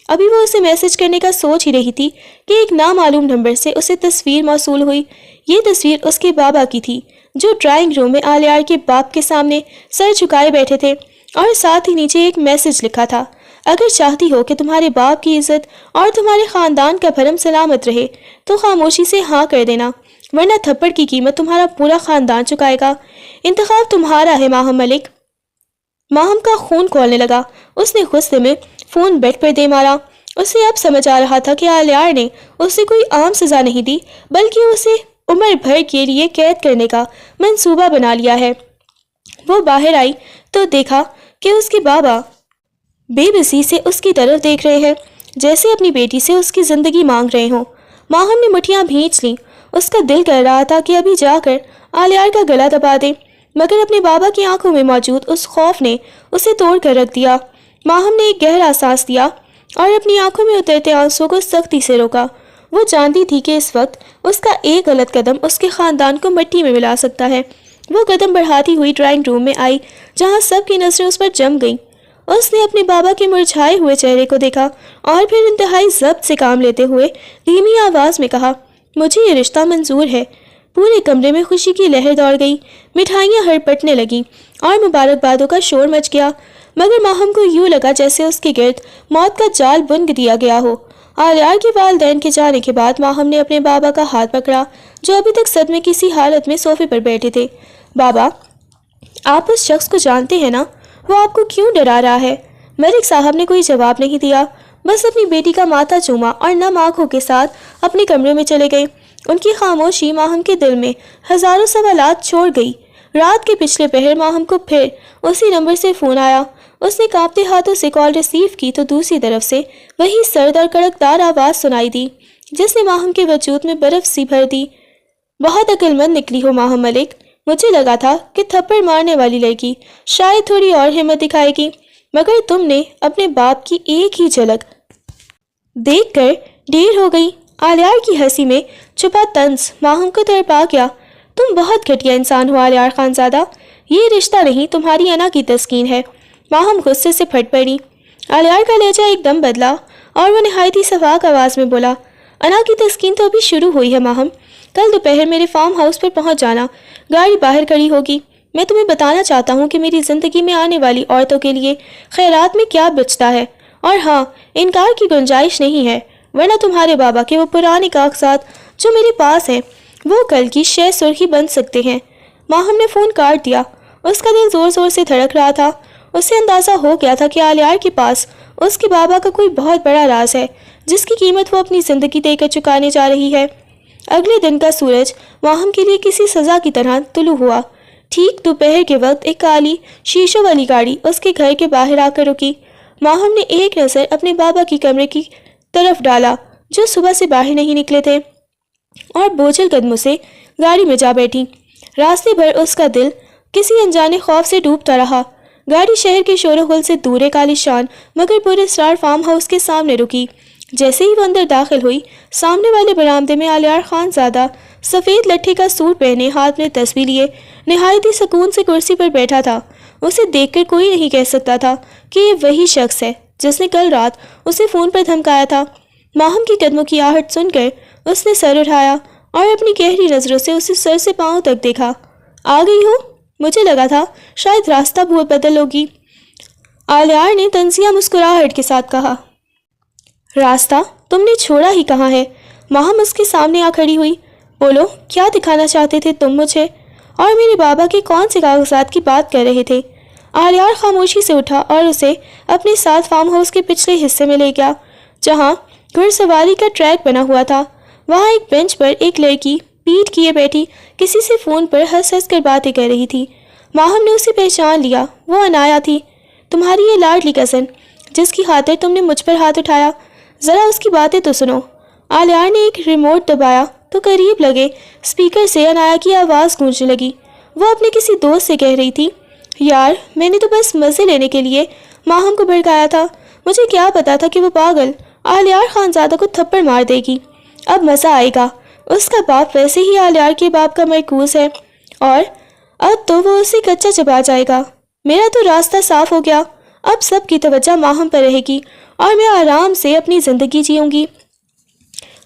ابھی وہ اسے میسج کرنے کا سوچ ہی رہی تھی کہ ایک نامعلوم نمبر سے اسے تصویر موصول ہوئی۔ یہ تصویر اس کے بابا کی تھی، جو ڈرائنگ روم میں آلیار کے باپ کے سامنے سر جھکائے بیٹھے تھے، اور ساتھ ہی نیچے ایک میسج لکھا تھا، اگر چاہتی ہو کہ تمہارے باپ کی عزت اور تمہارے خاندان کا بھرم سلامت رہے تو خاموشی سے ہاں کر دینا، ورنہ تھپڑ کی قیمت تمہارا پورا خاندان چکائے گا۔ انتخاب تمہارا ہے ماہم ملک۔ ماہم کا خون کھولنے لگا۔ اس نے غصے میں فون بیڈ پر دے مارا۔ اسے اب سمجھ آ رہا تھا کہ آلیار نے اسے کوئی عام سزا نہیں دی بلکہ اسے عمر بھر کے لیے قید کرنے کا منصوبہ بنا لیا ہے۔ وہ باہر آئی تو دیکھا کہ اس کے بابا بے بسی سے اس کی طرف دیکھ رہے ہیں، جیسے اپنی بیٹی سے اس کی زندگی مانگ رہے ہوں۔ ماہم نے مٹھیاں بھینچ لیں۔ اس کا دل کر رہا تھا کہ ابھی جا کر آلیار کا گلا دبا دے، مگر اپنے بابا کی آنکھوں میں موجود اس خوف نے اسے توڑ کر رکھ دیا۔ ماہم نے ایک گہرا سانس لیا اور اپنی آنکھوں میں اترتے آنسوں کو سختی سے روکا۔ وہ جانتی تھی کہ اس وقت اس کا ایک غلط قدم اس کے خاندان کو مٹی میں ملا سکتا ہے۔ وہ قدم بڑھاتی ہوئی ڈرائنگ روم میں آئی، جہاں سب کی نظریں اس پر جم گئیں۔ اس نے اپنے بابا کے مرجھائے ہوئے چہرے کو دیکھا اور پھر انتہائی ضبط سے کام لیتے ہوئے دھیمی آواز میں کہا، مجھے یہ رشتہ منظور ہے۔ پورے کمرے میں خوشی کی لہر دوڑ گئی، مٹھائیاں ہڑپٹنے لگیں اور مبارکبادوں کا شور مچ گیا، مگر ماہم کو یوں لگا جیسے اس کے گرد موت کا جال بن دیا گیا ہو۔ آلیار کے والدین کے جانے کے بعد ماہم نے اپنے بابا کا ہاتھ پکڑا، جو ابھی تک صدمے کسی حالت میں صوفے پر بیٹھے تھے۔ بابا، آپ اس شخص کو جانتے ہیں نا؟ وہ آپ کو کیوں ڈرا رہا ہے؟ ملک صاحب نے کوئی جواب نہیں دیا، بس اپنی بیٹی کا ماتھا چوما اور نم آنکھوں کے ساتھ اپنے کمرے میں چلے گئے۔ ان کی خاموشی ماہم کے دل میں ہزاروں سوالات چھوڑ گئی۔ رات کے پچھلے پہر ماہم کو پھر اسی نمبر سے فون آیا۔ اس نے کانپتے ہاتھوں سے کال ریسیو کی تو دوسری طرف سے وہی سرد اور کڑکدار آواز سنائی دی، جس نے ماہم کے وجود میں برف سی بھر دی۔ بہت عقل مند نکلی ہو ماہم ملک۔ مجھے لگا تھا کہ تھپڑ مارنے والی لڑکی شاید تھوڑی اور ہمت دکھائے گی، مگر تم نے اپنے باپ کی ایک ہی جھلک دیکھ کر ڈھیر ہو گئی۔ آلیار کی ہنسی میں چھپا طنز ماہم کو تڑپا گیا۔ تم بہت گھٹیا انسان ہو آلیار خان زادہ، یہ رشتہ نہیں تمہاری انا کی تسکین ہے۔ ماہم غصے سے پھٹ پڑی۔ آلیار کا لہجہ ایک دم بدلا اور وہ نہایت ہی سفاک آواز میں بولا، انا کی تسکین تو ابھی شروع ہوئی ہے ماہم، کل دوپہر میرے فارم ہاؤس پر پہنچ جانا، گاڑی باہر کھڑی ہوگی۔ میں تمہیں بتانا چاہتا ہوں کہ میری زندگی میں آنے والی عورتوں کے لیے خیرات میں کیا بچتا ہے، اور ہاں، انکار کی گنجائش نہیں ہے، ورنہ تمہارے بابا کے وہ پرانے کاغذات جو میرے پاس ہیں وہ کل کی شہ سرخی بن سکتے ہیں۔ ماہم نے فون کاٹ دیا۔ اس کا دل زور زور سے دھڑک رہا تھا۔ اسے اندازہ ہو گیا تھا کہ آلیار کے پاس اس کے بابا کا کوئی بہت بڑا راز ہے جس کی قیمت وہ اپنی زندگی دے کر چکانے جا رہی ہے۔ اگلے دن کا سورج ماہم کے لیے کسی سزا کی طرح طلوع ہوا۔ ٹھیک دوپہر کے وقت ایک کالی شیشوں والی گاڑی اس کے گھر کے باہر آ کر رکی۔ ماہم نے ایک نظر اپنے بابا کی کمرے کی طرف ڈالا جو صبح سے باہر نہیں نکلے تھے، اور بوجھل قدموں سے گاڑی میں جا بیٹھی۔ راستے بھر اس کا دل کسی انجانے خوف سے ڈوبتا رہا۔ گاڑی شہر کے شور و غل سے دور ایک عالیشان مگر پر اسرار فارم ہاؤس کے سامنے رکی۔ جیسے ہی وہ اندر داخل ہوئی، سامنے والے برآمدے میں آلیار خان زادہ سفید لٹھے کا سوٹ پہنے، ہاتھ میں تسبیح لیے، نہایت ہی سکون سے کرسی پر بیٹھا تھا۔ اسے دیکھ کر کوئی نہیں کہہ سکتا تھا کہ یہ وہی شخص ہے جس نے کل رات اسے فون پر دھمکایا تھا۔ ماہم کی قدموں کی آہٹ سن کر اس نے سر اٹھایا اور اپنی گہری نظروں سے اسے سر سے پاؤں تک دیکھا۔ آ گئی ہو؟ مجھے لگا تھا شاید راستہ بہت بدل ہوگی، آلیار نے طنزیہ مسکراہٹ کے ساتھ کہا۔ راستہ تم نے چھوڑا ہی کہاں ہے؟ ماہم اس کے سامنے آ کھڑی ہوئی۔ بولو، کیا دکھانا چاہتے تھے تم مجھے، اور میرے بابا کے کون سے کاغذات کی بات کر رہے تھے؟ آلیار خاموشی سے اٹھا اور اسے اپنے ساتھ فارم ہاؤس کے پچھلے حصے میں لے گیا جہاں گھڑ سواری کا ٹریک بنا ہوا تھا۔ وہاں ایک بینچ پر ایک لڑکی پیٹھ کیے بیٹھی کسی سے فون پر ہنس ہنس کر باتیں کر رہی تھی۔ ماہم نے اسے پہچان لیا، وہ عنایا تھی، تمہاری یہ لاڈلی کزن جس کی خاطر تم نے مجھ پر ہاتھ اٹھایا۔ ذرا اس کی باتیں تو سنو۔ آلیار نے ایک ریموٹ دبایا تو قریب لگے اسپیکر سے عنایا کی آواز گونجنے لگی۔ وہ اپنے کسی دوست سے کہہ رہی تھی، یار میں نے تو بس مزے لینے کے لیے ماہم کو بھڑکایا تھا، مجھے کیا پتا تھا کہ وہ پاگل آلیار خانزادہ کو تھپڑ مار دے گی۔ اب مزہ آئے گا، اس کا باپ ویسے ہی آلیار کے باپ کا مرکوز ہے، اور اب تو وہ اسے کچا چبا جائے گا۔ میرا تو راستہ صاف ہو گیا، اب سب کی توجہ ماہم پر رہے گی اور میں آرام سے اپنی زندگی جیوں گی۔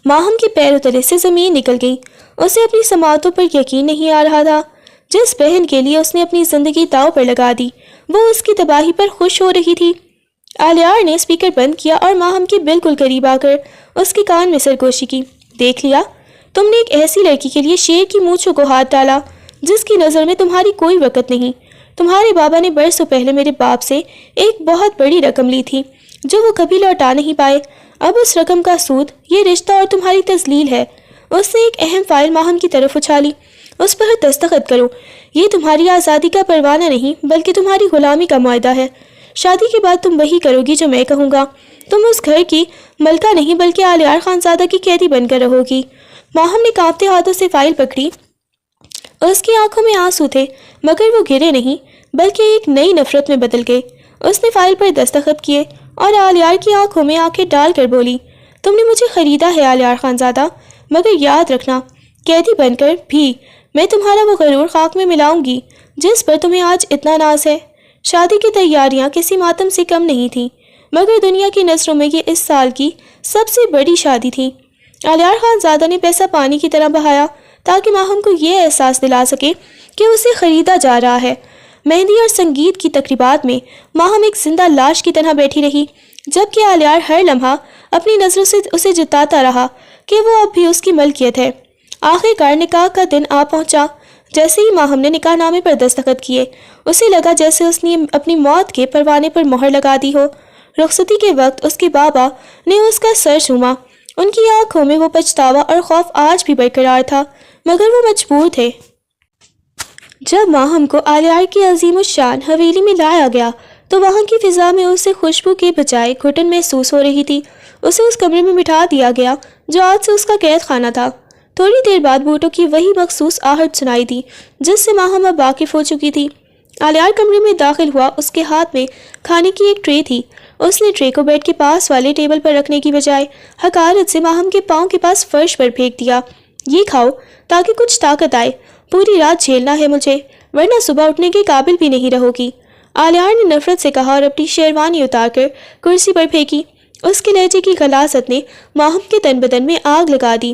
ماہم کے پیروں تلے سے زمین نکل گئی۔ اسے اپنی سماعتوں پر یقین نہیں آ رہا تھا۔ جس بہن کے لیے اس نے اپنی زندگی داؤ پر لگا دی، وہ اس کی تباہی پر خوش ہو رہی تھی۔ آلیار نے اسپیکر بند کیا اور ماہم کے بالکل قریب آ کر اس کے کان میں سرگوشی کی۔ دیکھ لیا، تم نے ایک ایسی لڑکی کے لیے شیر کی مونچھوں کو ہاتھ ڈالا جس کی نظر میں تمہاری کوئی وقت نہیں۔ تمہارے بابا نے برسوں پہلے میرے باپ سے ایک بہت بڑی رقم لی تھی جو وہ کبھی لوٹا نہیں پائے۔ اب اس رقم کا سود یہ رشتہ اور تمہاری تذلیل ہے۔ اس نے ایک اہم فائل ماہم کی طرف اچھالی۔ اس پر دستخط کرو، یہ تمہاری آزادی کا پروانہ نہیں بلکہ تمہاری غلامی کا معاہدہ ہے۔ شادی کے بعد تم وہی کرو گی جو میں کہوں گا، تم اس گھر کی ملکہ نہیں بلکہ آلیار خانزادہ کی قیدی بن کر رہو گی۔ ماہم نے کانپتے ہاتھوں سے فائل پکڑی۔ اس کی آنکھوں میں آنسو تھے مگر وہ گرے نہیں بلکہ ایک نئی نفرت میں بدل گئے۔ اس نے فائل پر دستخط کیے اور آلیار کی آنکھوں میں آنکھیں ڈال کر بولی، تم نے مجھے خریدا ہے آلیار خانزادہ، مگر یاد رکھنا قیدی بن کر بھی میں تمہارا وہ غرور خاک میں ملاؤں گی جس پر تمہیں آج اتنا ناز ہے۔ شادی کی تیاریاں کسی ماتم سے کم نہیں تھیں مگر دنیا کی نظروں میں یہ اس سال کی سب سے بڑی شادی تھی۔ آلیار خانزادہ نے پیسہ پانی کی طرح بہایا تاکہ ماہم کو یہ احساس دلا سکے کہ اسے خریدا جا رہا ہے۔ مہندی اور سنگیت کی تقریبات میں ماہم ایک زندہ لاش کی طرح بیٹھی رہی جبکہ آلیار ہر لمحہ اپنی نظروں سے اسے جتاتا رہا کہ وہ اب بھی اس کی ملکیت ہے۔ آخر کار نکاح کا دن آ پہنچا۔ جیسے ہی ماہم نے نکاح نامے پر دستخط کیے اسے لگا جیسے اس نے اپنی موت کے پروانے پر مہر لگا دی ہو۔ رخصتی کے وقت اس کے بابا نے اس کا سر چوما۔ ان کی آنکھوں میں وہ پچھتاوا اور خوف آج بھی برقرار تھا مگر وہ مجبور تھے۔ جب ماہم کو آلیار کی عظیم الشان حویلی میں لایا گیا تو وہاں کی فضا میں اسے خوشبو کے بجائے گھٹن محسوس ہو رہی تھی۔ اسے اس کمرے میں بٹھا دیا گیا جو آج سے اس کا قید خانہ تھا۔ تھوڑی دیر بعد بوٹوں کی وہی مخصوص آہٹ سنائی دی جس سے ماہم اب واقف ہو چکی تھی۔ آلیار کمرے میں داخل ہوا۔ اس کے ہاتھ میں کھانے کی ایک ٹرے تھی۔ اس نے ٹرے کو بیڈ کے پاس والے ٹیبل پر رکھنے کی بجائے حقارت سے ماہم کے پاؤں کے پاس فرش پر پھینک دیا۔ یہ کھاؤ تاکہ کچھ طاقت آئے، پوری رات جھیلنا ہے مجھے ورنہ صبح اٹھنے کے قابل بھی نہیں رہو گی۔ آلیار نے نفرت سے کہا اور اپنی شیروانی اتار کر کرسی پر پھینکی۔ اس کے لہجے کی غلاظت نے ماہم کے تن بدن میں آگ لگا دی۔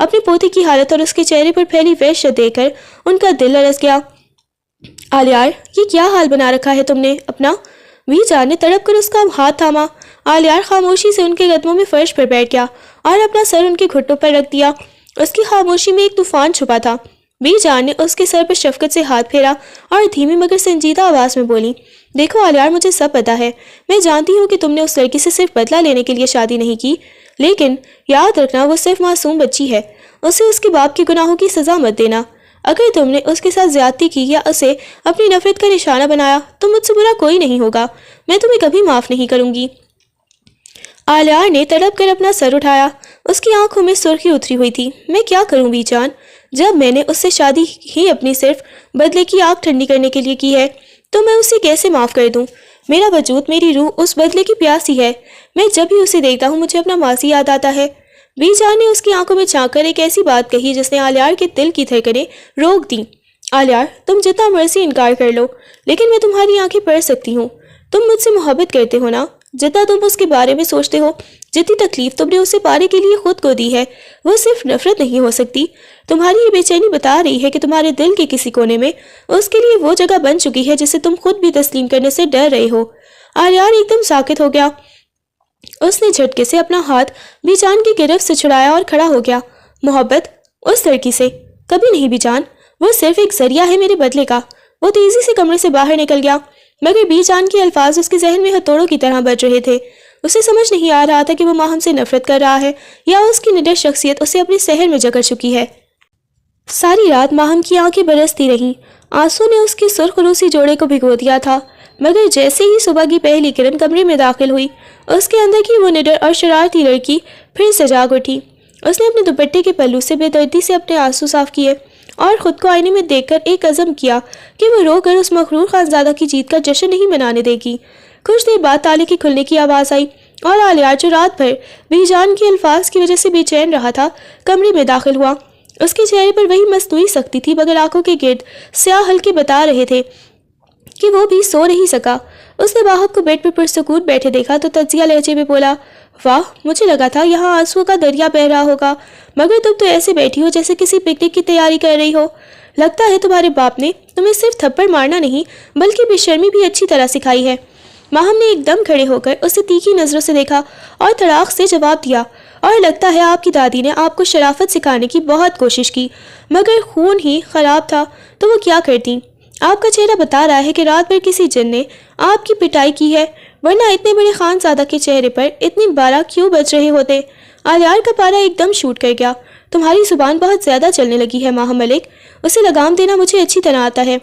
اپنی پوتی کی حالت اور اس کے چہرے پر پھیلی وحشت دیکھ کر ان کا دل لرز گیا۔ آلیار، یہ کیا حال بنا رکھا ہے تم نے اپنا؟ وی جان نے تڑپ کر اس کا ہاتھ تھاما۔ آلیار خاموشی سے ان کے قدموں میں فرش پر بیٹھ گیا اور اپنا سر ان کے گھٹنوں پر رکھ دیا۔ اس کی خاموشی میں ایک طوفان چھپا تھا۔ وی جان نے اس کے سر پر شفقت سے ہاتھ پھیرا اور دھیمی مگر سنجیدہ آواز میں بولی، دیکھو آلیار، مجھے سب پتا ہے، میں جانتی ہوں کہ تم نے اس لڑکی سے صرف بدلہ لینے کے لیے شادی نہیں کی، لیکن یاد رکھنا وہ صرف معصوم بچی ہے، اسے اس کے باپ کے گناہوں کی سزا مت دینا۔ اگر تم نے اس کے ساتھ زیادتی کی یا اسے اپنی نفرت کا نشانہ بنایا تو مجھ سے برا کوئی نہیں ہوگا، میں تمہیں کبھی معاف نہیں کروں گی۔ آلیار نے تڑپ کر اپنا سر اٹھایا، اس کی آنکھوں میں سرخی اتری ہوئی تھی۔ میں کیا کروں وی جان؟ جب میں نے اس سے شادی ہی اپنی صرف بدلے کی آگ ٹھنڈی کرنے کے لیے کی ہے تو میں اسے کیسے معاف کر دوں؟ میرا وجود، میری روح اس بدلے کی پیاسی ہے۔ میں جب بھی اسے دیکھتا ہوں مجھے اپنا ماضی یاد آتا ہے۔ وی جان نے اس کی آنکھوں میں جھانک کر ایک ایسی بات کہی جس نے آلیار کے دل کی دھڑکنیں روک دیں۔ آلیار، تم جتنا مرضی انکار کر لو، لیکن میں تمہاری آنکھیں پڑھ سکتی ہوں۔ تم مجھ سے محبت کرتے ہو نا؟ جتنا تم اس کے بارے میں سوچتے ہو، جتنی تکلیف تم نے اسے پانے کے لیے خود کو دی ہے، وہ صرف نفرت نہیں ہو سکتی۔ تمہاری یہ بے چینی بتا رہی ہے کہ تمہارے دل کے کسی کونے میں اس کے لیے وہ جگہ بن چکی ہے جسے تم خود بھی تسلیم کرنے سے ڈر رہے ہو۔ آلیار ایک دم ساکت ہو گیا۔ اس نے جھٹکے سے اپنا ہاتھ وی جان کی گرفت سے چھڑایا اور کھڑا ہو گیا۔ محبت اس لڑکی سے کبھی نہیں وی جان، وہ صرف ایک ذریعہ ہے میرے بدلے کا۔ وہ تیزی سے کمرے سے باہر نکل گیا، مگر بی جان کے الفاظ اس کے ذہن میں ہتھوڑوں کی طرح بج رہے تھے۔ اسے سمجھ نہیں آ رہا تھا کہ وہ ماہم سے نفرت کر رہا ہے یا اس کی نڈر شخصیت اسے اپنے سحر میں جکڑ چکی ہے۔ ساری رات ماہم کی آنکھیں برستی رہیں، آنسو نے اس کے سرخروسی جوڑے کو بھگو دیا تھا، مگر جیسے ہی صبح کی پہلی کرن کمرے میں داخل ہوئی، اس کے اندر کی وہ نڈر اور شرارتی لڑکی پھر سے جاگ اٹھی۔ اس نے اپنے دوپٹے کے پلو سے بے دردی سے اپنے آنسو صاف کیے اور خود کو آئینے میں دیکھ کر ایک عزم کیا کہ وہ رو کر اس مغرور خانزادہ کی جیت کا جشن نہیں منانے دے گی۔ کچھ دیر بعد تالے کے کھلنے کی آواز آئی اور آلیار، جو رات بھر بی جان کے الفاظ کی وجہ سے بے چین رہا تھا، کمرے میں داخل ہوا۔ اس کے چہرے پر وہی مصنوعی سختی تھی، مگر آنکھوں کے گرد سیاہ حلقے بتا رہے تھے کہ وہ بھی سو نہیں سکا۔ اس نے باہر کو بیڈ پر پرسکون بیٹھے دیکھا تو تجزیہ لہجے میں بولا، واہ، مجھے لگا تھا یہاں آنسوؤں کا دریا بہہ رہا ہوگا، مگر تم تو ایسے بیٹھی ہو جیسے کسی پکنک کی تیاری کر رہی ہو۔ لگتا ہے تمہارے باپ نے تمہیں صرف تھپڑ مارنا نہیں بلکہ بے شرمی بھی اچھی طرح سکھائی ہے۔ ماہم نے ایک دم کھڑے ہو کر اسے تیکھی نظروں سے دیکھا اور تڑاق سے جواب دیا، اور لگتا ہے آپ کی دادی نے آپ کو شرافت سکھانے کی بہت کوشش کی، مگر خون ہی خراب تھا تو وہ کیا کرتی؟ آپ کا چہرہ بتا رہا ہے کہ رات بھر کسی جن نے آپ کی پٹائی کی ہے، ورنہ اتنے بڑے خانزادہ کے چہرے پر اتنی بارہ کیوں بچ رہے ہوتے؟ آلیار کا پارا ایک دم شوٹ کر گیا۔ تمہاری زبان بہت زیادہ چلنے لگی ہے ماہم ملک، اسے لگام دینا مجھے اچھی طرح آتا ہے۔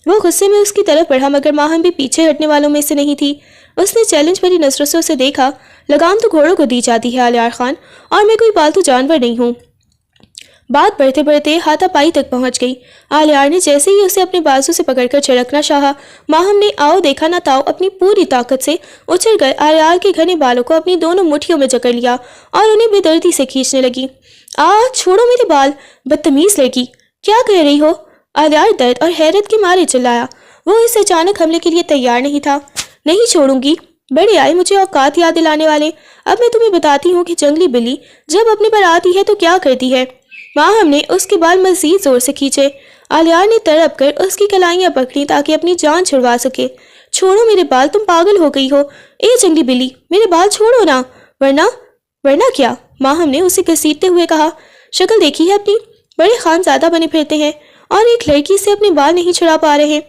وہ غصے میں اس کی طرف بڑھا، مگر ماہم بھی پیچھے ہٹنے والوں میں سے نہیں تھی۔ اس نے چیلنج بھری نظروں سے اسے دیکھا، لگام تو گھوڑوں کو دی جاتی ہے آلیار خان، اور میں کوئی پالتو جانور نہیں ہوں۔ بات بڑھتے بڑھتے ہاتھا پائی تک پہنچ گئی۔ آلیار نے جیسے ہی اسے اپنے بازو سے پکڑ کر جھڑکنا چاہا، ماہم نے آؤ دیکھا نہ تاؤ اپنی پوری طاقت سے اچھل کر آلیار کے گھنے بالوں کو اپنی دونوں مٹھیوں میں جکڑ لیا اور انہیں بے دردی سے کھینچنے لگی۔ چھوڑو میرے بال، بدتمیز لڑکی، کیا کہہ رہی ہو؟ آلیار درد اور حیرت کے مارے چلایا۔ وہ اس اچانک حملے کے لیے تیار نہیں تھا۔ نہیں چھوڑوں گی، بڑے آئے مجھے اوقات یاد دلانے والے۔ اب میں تمہیں بتاتی ہوں کہ جنگلی بلی جب اپنے پر آتی ہے تو کیا کرتی ہے۔ ماہم نے اس کے بال مزید زور سے کھینچے۔ آلیار نے تڑپ کر اس کی کلائیاں پکڑی تاکہ اپنی جان چھڑوا سکے۔ چھوڑو میرے بال، تم پاگل ہو گئی ہو، اے جنگلی بلی، میرے بال چھوڑو نا، ورنہ کیا؟ ماہم نے اسے گھسیٹتے ہوئے کہا۔ شکل دیکھی ہے اپنی، بڑے خانزادہ بنے پھرتے ہیں اور ایک لڑکی سے اپنے بال نہیں چھڑا پا رہے۔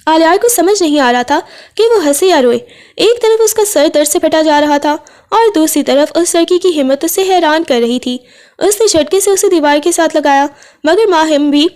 آلیار کو سمجھ نہیں آ رہا تھا کہ وہ ہنسے یا روئے۔ ایک طرف اس کا سر درد سے پھٹا جا رہا تھا اور دوسری طرف اس لڑکی کی ہمت اسے حیران کر رہی تھی۔ اس نے جھٹکے سے اسے دیوار کے ساتھ لگایا، مگر ماہم بھی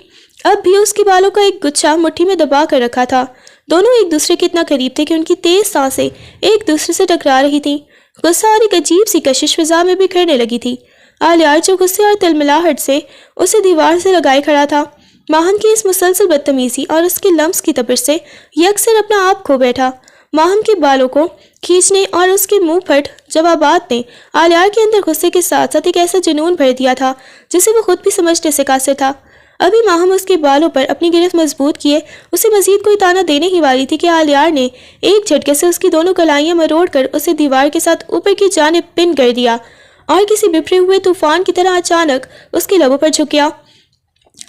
اب بھی اس کے بالوں کا ایک گچھا مٹھی میں دبا کر رکھا تھا۔ دونوں ایک دوسرے کے اتنا قریب تھے کہ ان کی تیز سانسیں ایک دوسرے سے ٹکرا رہی تھیں۔ غصہ اور ایک عجیب سی کشش فضا میں بکھرنے لگی تھی۔ آلیار جو غصے اور تلملاہٹ سے اسے دیوار سے لگائے کھڑا تھا، ماہم کی اس مسلسل بدتمیزی اور اس کے لمس کی تپش سے یکسر اپنا آپ کھو بیٹھا۔ ماہم کے بالوں کو کھینچنے اور اس کے منہ پھٹ جوابات نے آلیار کے اندر غصے کے ساتھ ساتھ ایک ایسا جنون بھر دیا تھا جسے وہ خود بھی سمجھنے سے قاصر تھا۔ ابھی ماہم اس کے بالوں پر اپنی گرفت مضبوط کیے اسے مزید کوئی تانا دینے ہی والی تھی کہ آلیار نے ایک جھٹکے سے اس کی دونوں کلائیاں مروڑ کر اسے دیوار کے ساتھ اوپر کی جانب پن کر دیا اور کسی بپھرے ہوئے طوفان کی طرح اچانک اس کے لبوں پر جھک گیا۔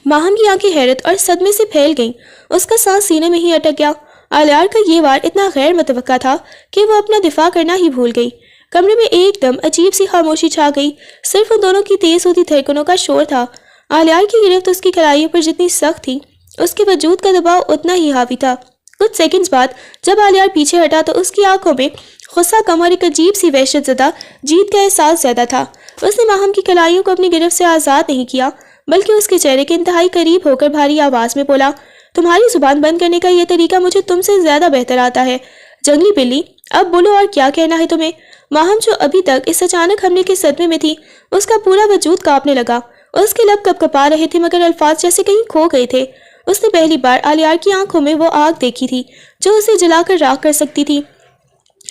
ماہم کی آنکھیں حیرت اور صدمے سے پھیل گئیں، اس کا سانس سینے میں ہی اٹک گیا۔ آلیار کا یہ وار اتنا غیر متوقع تھا کہ وہ اپنا دفاع کرنا ہی بھول گئی۔ کمرے میں ایک دم عجیب سی خاموشی چھا گئی، صرف ان دونوں کی تیز ہوتی دھڑکنوں کا شور تھا۔ آلیار کی گرفت اس کی کلائیوں پر جتنی سخت تھی، اس کے وجود کا دباؤ اتنا ہی حاوی تھا۔ کچھ سیکنڈز بعد جب آلیار پیچھے ہٹا تو اس کی آنکھوں میں غصہ کم اور ایک عجیب سی وحشت زدہ جیت کا احساس زیادہ تھا۔ اس نے ماہم کی کلائیوں کو اپنی گرفت سے آزاد نہیں کیا، بلکہ اس کے چہرے کے انتہائی قریب ہو کر بھاری آواز میں بولا، تمہاری زبان بند کرنے کا یہ طریقہ مجھے تم سے زیادہ بہتر آتا ہے، جنگلی بلی، اب بولو اور کیا کہنا ہے تمہیں؟ ماہم جو ابھی تک اس اچانک حملے کے صدمے میں تھی، اس کا پورا وجود کانپنے لگا، اس کے لب کپ کپا رہے تھے مگر الفاظ جیسے کہیں کھو گئے تھے۔ اس نے پہلی بار آلیار کی آنکھوں میں وہ آگ دیکھی تھی جو اسے جلا کر راکھ کر سکتی تھی۔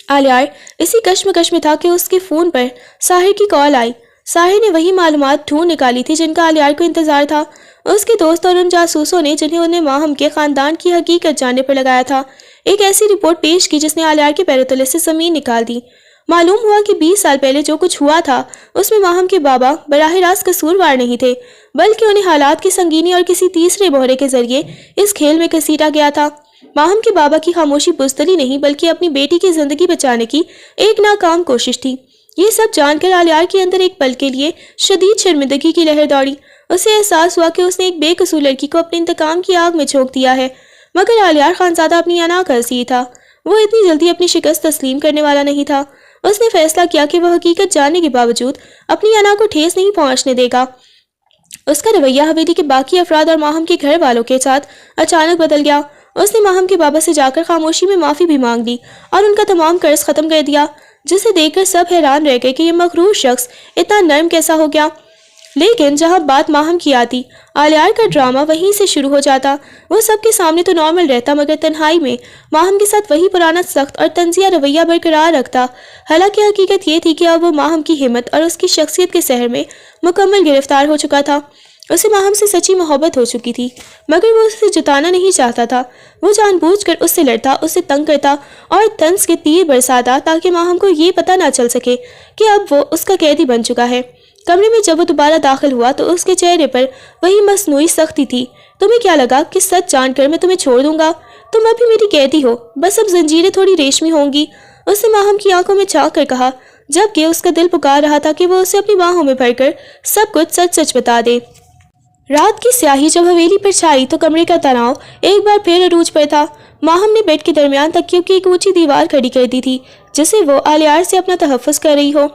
آلیار اسی کشمکش میں تھا کہ اس کے فون پر ساحر کی کال آئی۔ ساحر نے وہی معلومات ڈھونڈ نکالی تھی جن کا آلیار کو انتظار تھا، اس کے دوست اور ان جاسوسوں نے جنہیں انہیں ماہم کے خاندان کی حقیقت جاننے پر لگایا تھا، ایک ایسی رپورٹ پیش کی جس نے آلیار کے پیروں تلے سے زمین نکال دی۔ معلوم ہوا کہ 20 سال پہلے جو کچھ ہوا تھا اس میں ماہم کے بابا براہ راست قصوروار نہیں تھے، بلکہ انہیں حالات کی سنگینی اور کسی تیسرے بہرے کے ذریعے اس کھیل میں گھسیٹا گیا تھا۔ ماہم کے بابا کی خاموشی بزدلی نہیں بلکہ اپنی بیٹی کی زندگی بچانے کی ایک ناکام کوشش تھی۔ یہ سب جان کر آلیار کے اندر ایک پل کے لیے شدید شرمندگی کی لہر دوڑی۔ اسے احساس ہوا کہ اس نے ایک بے قصور لڑکی کو اپنے انتقام کی آگ میں جھونک دیا ہے، مگر آلیار خانزادہ اپنی انا کا اسیر تھا، وہ اتنی جلدی اپنی شکست تسلیم کرنے والا نہیں تھا۔ اس نے فیصلہ کیا کہ وہ حقیقت جاننے کے باوجود اپنی انا کو ٹھیس نہیں پہنچنے دے گا۔ اس کا رویہ حویلی کے باقی افراد اور ماہم کے گھر والوں کے ساتھ اچانک بدل گیا۔ اس نے ماہم کے بابا سے جا کر خاموشی میں معافی بھی مانگ لی اور ان کا تمام قرض ختم کر دیا، جسے دیکھ کر سب حیران رہ گئے کہ یہ مغرور شخص اتنا نرم کیسا ہو گیا۔ لیکن جہاں بات ماہم کی آتی، آلیار کا ڈرامہ وہیں سے شروع ہو جاتا۔ وہ سب کے سامنے تو نارمل رہتا مگر تنہائی میں ماہم کے ساتھ وہی پرانا سخت اور طنزیہ رویہ برقرار رکھتا۔ حالانکہ حقیقت یہ تھی کہ اب وہ ماہم کی ہمت اور اس کی شخصیت کے سحر میں مکمل گرفتار ہو چکا تھا۔ اسے ماہم سے سچی محبت ہو چکی تھی، مگر وہ اسے جتانا نہیں چاہتا تھا۔ وہ جان بوجھ کر اس سے لڑتا، اسے تنگ کرتا اور طنز کے تیر برساتا تاکہ ماہم کو یہ پتہ نہ چل سکے کہ اب وہ اس کا قیدی بن چکا ہے۔ کمرے میں جب وہ دوبارہ داخل ہوا تو اس کے چہرے پر وہی مصنوعی سختی تھی۔ تمہیں کیا لگا کہ سچ جان کر میں تمہیں چھوڑ دوں گا؟ تم ابھی میری قیدی ہو، بس اب زنجیریں تھوڑی ریشمی ہوں گی، اس نے ماہم کی آنکھوں میں جھانک کر کہا، جبکہ اس کا دل پکار رہا تھا کہ وہ اسے اپنی باہوں میں بھر کر سب کچھ سچ سچ بتا دے۔ رات کی سیاہی جب حویلی پر چھائی تو کمرے کا تناؤ ایک بار پھر عروج پر تھا۔ ماہم نے بیڈ کے درمیان تکیوں کی ایک اونچی دیوار کھڑی کر دی تھی جسے وہ آلیار سے اپنا تحفظ کر رہی ہو۔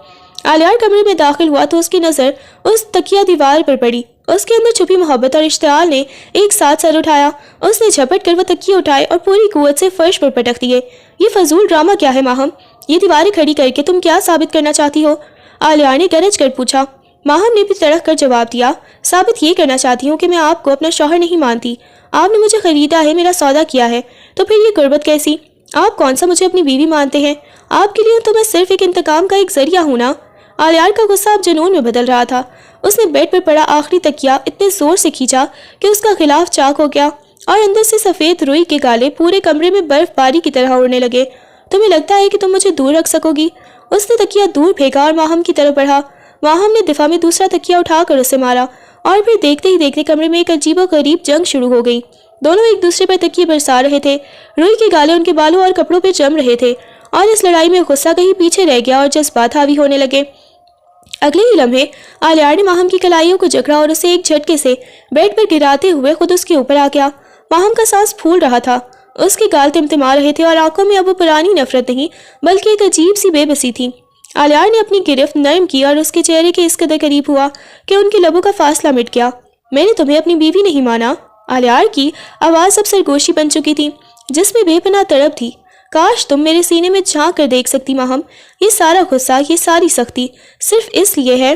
آلیار کمرے میں داخل ہوا تو اس کی نظر اس تکیہ دیوار پر پڑی۔ اس کے اندر چھپی محبت اور اشتعال نے ایک ساتھ سر اٹھایا۔ اس نے جھپٹ کر وہ تکیے اٹھائے اور پوری قوت سے فرش پر پٹک دیے۔ یہ فضول ڈرامہ کیا ہے ماہم؟ یہ دیواریں کھڑی کر کے تم کیا ثابت کرنا چاہتی ہو؟ آلیار نے گرج کر پوچھا۔ ماہم نے بھی تڑک کر جواب دیا، ثابت یہ کرنا چاہتی ہوں کہ میں آپ کو اپنا شوہر نہیں مانتی۔ آپ نے مجھے خریدا ہے، میرا سودا کیا ہے، تو پھر یہ غربت کیسی؟ آپ کون سا مجھے اپنی بیوی مانتے ہیں؟ آپ کے لیے تو میں صرف ایک انتقام کا ایک ذریعہ ہوں نا۔ آلیار کا غصہ اب جنون میں بدل رہا تھا۔ اس نے بیڈ پر پڑا آخری تکیہ اتنے زور سے کھینچا کہ اس کا غلاف چاک ہو گیا اور اندر سے سفید روئی کے گالے پورے کمرے میں برف باری کی طرح اڑنے لگے۔ تمہیں لگتا ہے کہ تم مجھے دور رکھ سکو گی؟ اس نے تکیہ دور پھینکا اور ماہم کی طرف بڑھا۔ ماہم نے دفاع میں دوسرا تکیہ اٹھا کر اسے مارا اور پھر دیکھتے ہی دیکھتے کمرے میں ایک عجیب و غریب جنگ شروع ہو گئی۔ دونوں ایک دوسرے پر تکیے برسا رہے تھے، روئی کے گالے ان کے بالوں اور کپڑوں پہ جم رہے تھے اور اس لڑائی میں غصہ کہیں پیچھے رہ گیا اور جذبات حاوی ہونے لگے۔ اگلے ہی لمحے آلیار نے ماہم کی کلائیوں کو جکڑا اور اسے ایک جھٹکے سے بیڈ پر گراتے ہوئے خود اس کے اوپر آ گیا۔ ماہم کا سانس پھول رہا تھا، اس کے گال تمتما رہے تھے اور آنکھوں میں اب وہ پرانی نفرت نہیں بلکہ ایک عجیب سی بے بسی تھی۔ آلیار نے اپنی گرفت نرم کی اور اس کے چہرے کے اس قدر قریب ہوا کہ ان کے لبوں کا فاصلہ مٹ گیا۔ میں نے تمہیں اپنی بیوی نہیں مانا۔ آلیار کی آواز اب سرگوشی بن چکی تھی جس میں بے پناہ تڑپ تھی۔ کاش تم میرے سینے میں جھانک کر دیکھ سکتی ماہم، یہ سارا غصہ، یہ ساری سختی صرف اس لیے ہے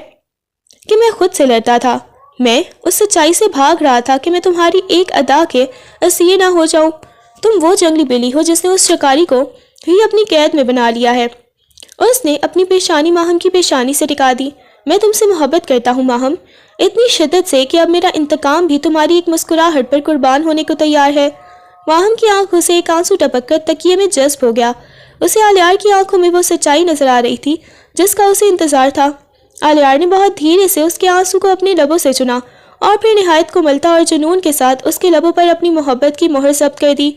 کہ میں خود سے لڑتا تھا۔ میں اس سچائی سے بھاگ رہا تھا کہ میں تمہاری ایک ادا کے اسیر نہ ہو جاؤں۔ تم وہ جنگلی بلی ہو جس نے اس شکاری کو ہی اپنی قید میں بنا لیا ہے۔ اس نے اپنی پیشانی ماہم کی پیشانی سے ٹکا دی۔ میں تم سے محبت کرتا ہوں ماہم، اتنی شدت سے کہ اب میرا انتقام بھی تمہاری ایک مسکراہٹ پر قربان ہونے کو تیار ہے۔ ماہم کی آنکھوں سے ایک آنسو ٹپک کر تکیے میں جذب ہو گیا۔ اسے آلیار کی آنکھوں میں وہ سچائی نظر آ رہی تھی جس کا اسے انتظار تھا۔ آلیار نے بہت دھیرے سے اس کے آنسو کو اپنے لبوں سے چنا اور پھر نہایت کوملتا اور جنون کے ساتھ اس کے لبوں پر اپنی محبت کی مہر ضبط کر دی۔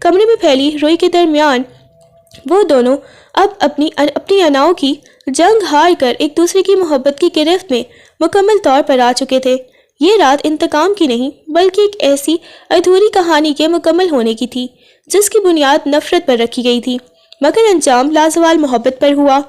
کمرے میں پھیلی روئی کے درمیان وہ دونوں اب اپنی اناؤں کی جنگ ہار کر ایک دوسرے کی محبت کی گرفت میں مکمل طور پر آ چکے تھے۔ یہ رات انتقام کی نہیں بلکہ ایک ایسی ادھوری کہانی کے مکمل ہونے کی تھی جس کی بنیاد نفرت پر رکھی گئی تھی، مگر انجام لازوال محبت پر ہوا۔